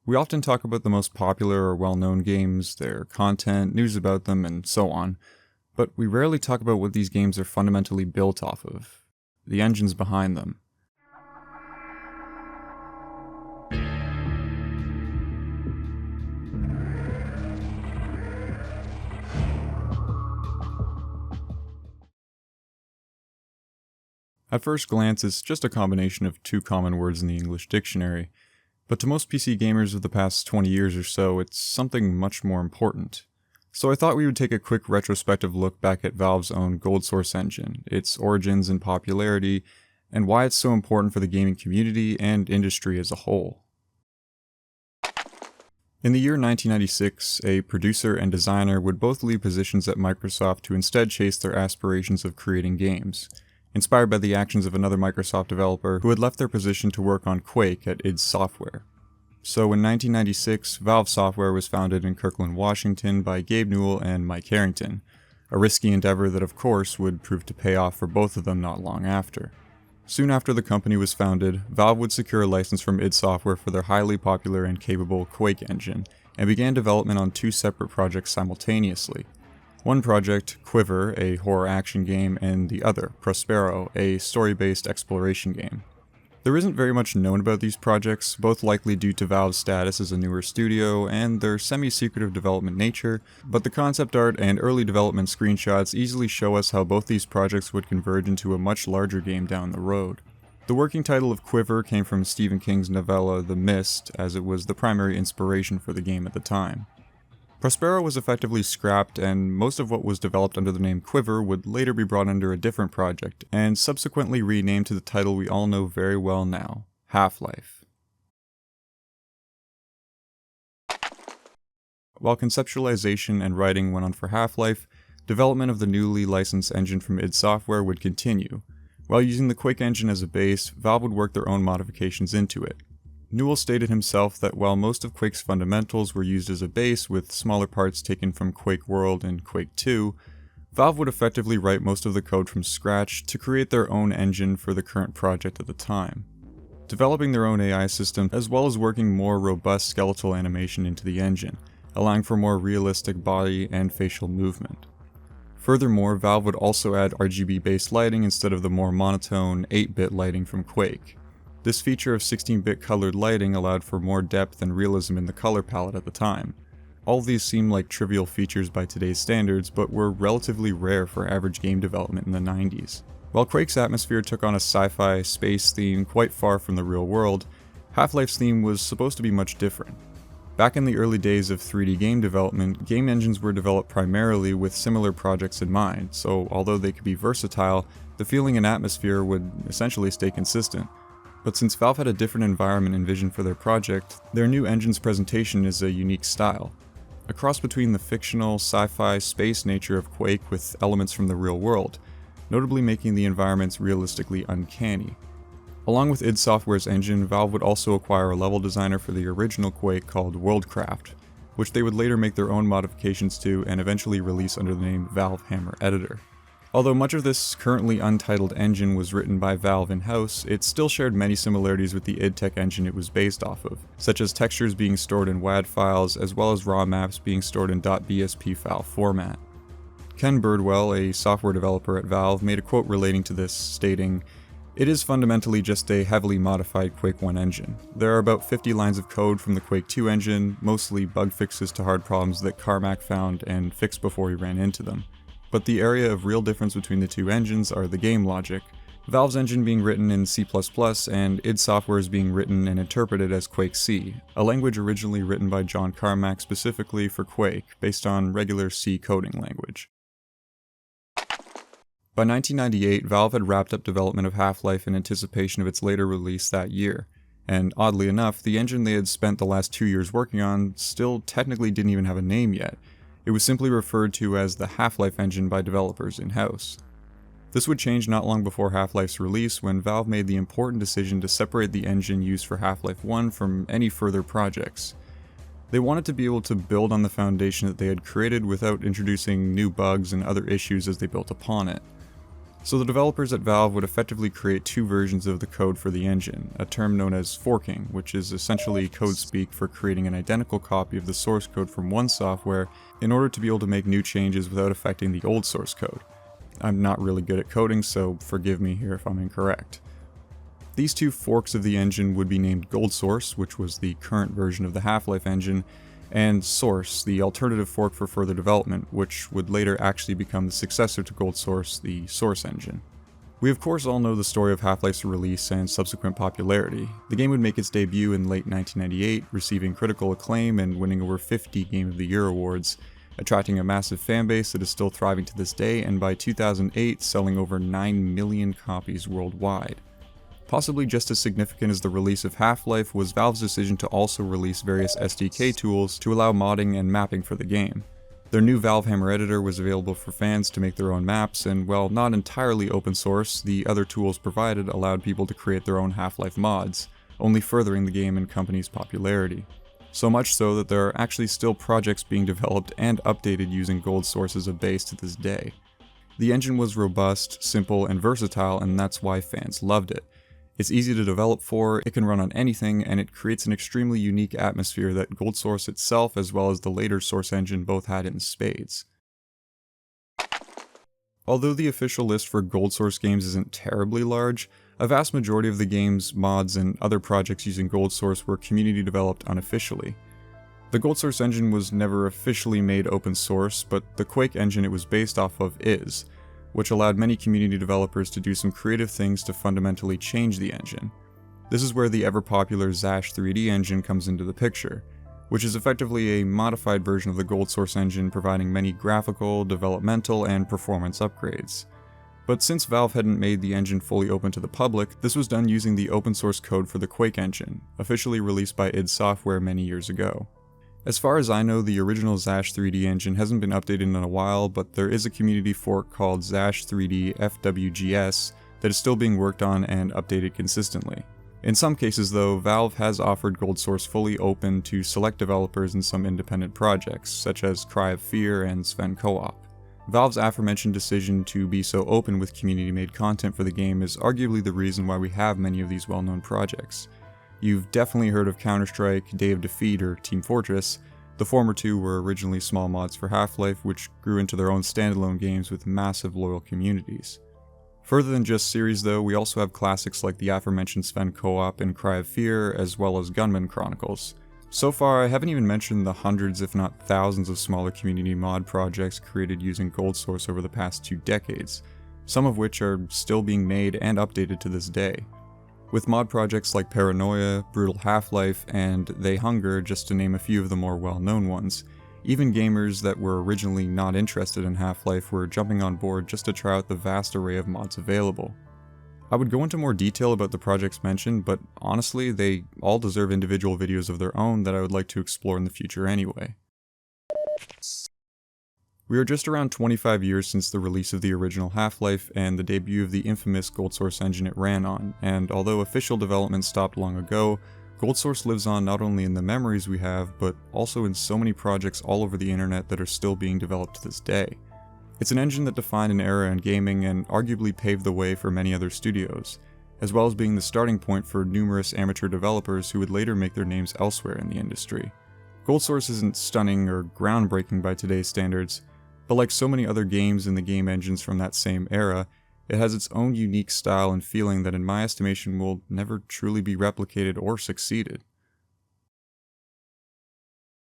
We often talk about the most popular or well-known games, their content, news about them, and so on, but we rarely talk about what these games are fundamentally built off of, the engines behind them. At first glance, it's just a combination of two common words in the English dictionary, but to most PC gamers of the past 20 years or so, it's something much more important. So I thought we would take a quick retrospective look back at Valve's own GoldSrc engine, its origins and popularity, and why it's so important for the gaming community and industry as a whole. In the year 1996, a producer and designer would both leave positions at Microsoft to instead chase their aspirations of creating games, inspired by the actions of another Microsoft developer who had left their position to work on Quake at id Software. So in 1996, Valve Software was founded in Kirkland, Washington by Gabe Newell and Mike Harrington, a risky endeavor that of course would prove to pay off for both of them not long after. Soon after the company was founded, Valve would secure a license from id Software for their highly popular and capable Quake engine, and began development on two separate projects simultaneously. One project, Quiver, a horror action game, and the other, Prospero, a story-based exploration game. There isn't very much known about these projects, both likely due to Valve's status as a newer studio and their semi-secretive development nature, but the concept art and early development screenshots easily show us how both these projects would converge into a much larger game down the road. The working title of Quiver came from Stephen King's novella The Mist, as it was the primary inspiration for the game at the time. Prospero was effectively scrapped, and most of what was developed under the name Quiver would later be brought under a different project, and subsequently renamed to the title we all know very well now, Half-Life. While conceptualization and writing went on for Half-Life, development of the newly licensed engine from id Software would continue. While using the Quake engine as a base, Valve would work their own modifications into it. Newell stated himself that while most of Quake's fundamentals were used as a base with smaller parts taken from Quake World and Quake 2, Valve would effectively write most of the code from scratch to create their own engine for the current project at the time, developing their own AI system as well as working more robust skeletal animation into the engine, allowing for more realistic body and facial movement. Furthermore, Valve would also add RGB-based lighting instead of the more monotone 8-bit lighting from Quake. This feature of 16-bit colored lighting allowed for more depth and realism in the color palette at the time. All of these seem like trivial features by today's standards, but were relatively rare for average game development in the 90s. While Quake's atmosphere took on a sci-fi space theme quite far from the real world, Half-Life's theme was supposed to be much different. Back in the early days of 3D game development, game engines were developed primarily with similar projects in mind, so although they could be versatile, the feeling and atmosphere would essentially stay consistent. But since Valve had a different environment and vision for their project, their new engine's presentation is a unique style. A cross between the fictional, sci-fi, space nature of Quake with elements from the real world, notably making the environments realistically uncanny. Along with id Software's engine, Valve would also acquire a level designer for the original Quake called Worldcraft, which they would later make their own modifications to and eventually release under the name Valve Hammer Editor. Although much of this currently untitled engine was written by Valve in-house, it still shared many similarities with the idTech engine it was based off of, such as textures being stored in WAD files, as well as raw maps being stored in .bsp file format. Ken Birdwell, a software developer at Valve, made a quote relating to this, stating, "It is fundamentally just a heavily modified Quake 1 engine. There are about 50 lines of code from the Quake 2 engine, mostly bug fixes to hard problems that Carmack found and fixed before he ran into them. But the area of real difference between the two engines are the game logic, Valve's engine being written in C++ and id Software's being written and interpreted as Quake C, a language originally written by John Carmack specifically for Quake, based on regular C coding language." By 1998, Valve had wrapped up development of Half-Life in anticipation of its later release that year, and oddly enough, the engine they had spent the last 2 years working on still technically didn't even have a name yet. It was simply referred to as the Half-Life engine by developers in-house. This would change not long before Half-Life's release when Valve made the important decision to separate the engine used for Half-Life 1 from any further projects. They wanted to be able to build on the foundation that they had created without introducing new bugs and other issues as they built upon it. So the developers at Valve would effectively create two versions of the code for the engine, a term known as forking, which is essentially code speak for creating an identical copy of the source code from one software in order to be able to make new changes without affecting the old source code. I'm not really good at coding, so forgive me here if I'm incorrect. These two forks of the engine would be named GoldSrc, which was the current version of the Half-Life engine, and Source, the alternative fork for further development, which would later actually become the successor to GoldSrc, the Source engine. We of course all know the story of Half-Life's release and subsequent popularity. The game would make its debut in late 1998, receiving critical acclaim and winning over 50 Game of the Year awards, attracting a massive fanbase that is still thriving to this day, and by 2008 selling over 9 million copies worldwide. Possibly just as significant as the release of Half-Life was Valve's decision to also release various SDK tools to allow modding and mapping for the game. Their new Valve Hammer editor was available for fans to make their own maps, and while not entirely open source, the other tools provided allowed people to create their own Half-Life mods, only furthering the game and company's popularity. So much so that there are actually still projects being developed and updated using GoldSrc as a base to this day. The engine was robust, simple, and versatile, and that's why fans loved it. It's easy to develop for, it can run on anything, and it creates an extremely unique atmosphere that GoldSrc itself as well as the later Source engine both had in spades. Although the official list for GoldSrc games isn't terribly large, a vast majority of the game's mods and other projects using GoldSrc were community developed unofficially. The GoldSrc engine was never officially made open source, but the Quake engine it was based off of is, which allowed many community developers to do some creative things to fundamentally change the engine. This is where the ever-popular Zash 3D engine comes into the picture, which is effectively a modified version of the GoldSrc engine providing many graphical, developmental, and performance upgrades. But since Valve hadn't made the engine fully open to the public, this was done using the open source code for the Quake engine, officially released by id Software many years ago. As far as I know, the original Zash 3D engine hasn't been updated in a while, but there is a community fork called Zash 3D FWGS that is still being worked on and updated consistently. In some cases though, Valve has offered GoldSrc fully open to select developers in some independent projects, such as Cry of Fear and Sven Co-op. Valve's aforementioned decision to be so open with community-made content for the game is arguably the reason why we have many of these well-known projects. You've definitely heard of Counter-Strike, Day of Defeat, or Team Fortress. The former two were originally small mods for Half-Life, which grew into their own standalone games with massive loyal communities. Further than just series though, we also have classics like the aforementioned Sven Co-op and Cry of Fear, as well as Gunman Chronicles. So far, I haven't even mentioned the hundreds if not thousands of smaller community mod projects created using GoldSrc over the past 2 decades, some of which are still being made and updated to this day. With mod projects like Paranoia, Brutal Half-Life, and They Hunger, just to name a few of the more well-known ones, even gamers that were originally not interested in Half-Life were jumping on board just to try out the vast array of mods available. I would go into more detail about the projects mentioned, but honestly, they all deserve individual videos of their own that I would like to explore in the future anyway. We are just around 25 years since the release of the original Half-Life and the debut of the infamous GoldSrc engine it ran on, and although official development stopped long ago, GoldSrc lives on not only in the memories we have, but also in so many projects all over the internet that are still being developed to this day. It's an engine that defined an era in gaming and arguably paved the way for many other studios, as well as being the starting point for numerous amateur developers who would later make their names elsewhere in the industry. GoldSrc isn't stunning or groundbreaking by today's standards, but like so many other games in the game engines from that same era, it has its own unique style and feeling that in my estimation will never truly be replicated or succeeded.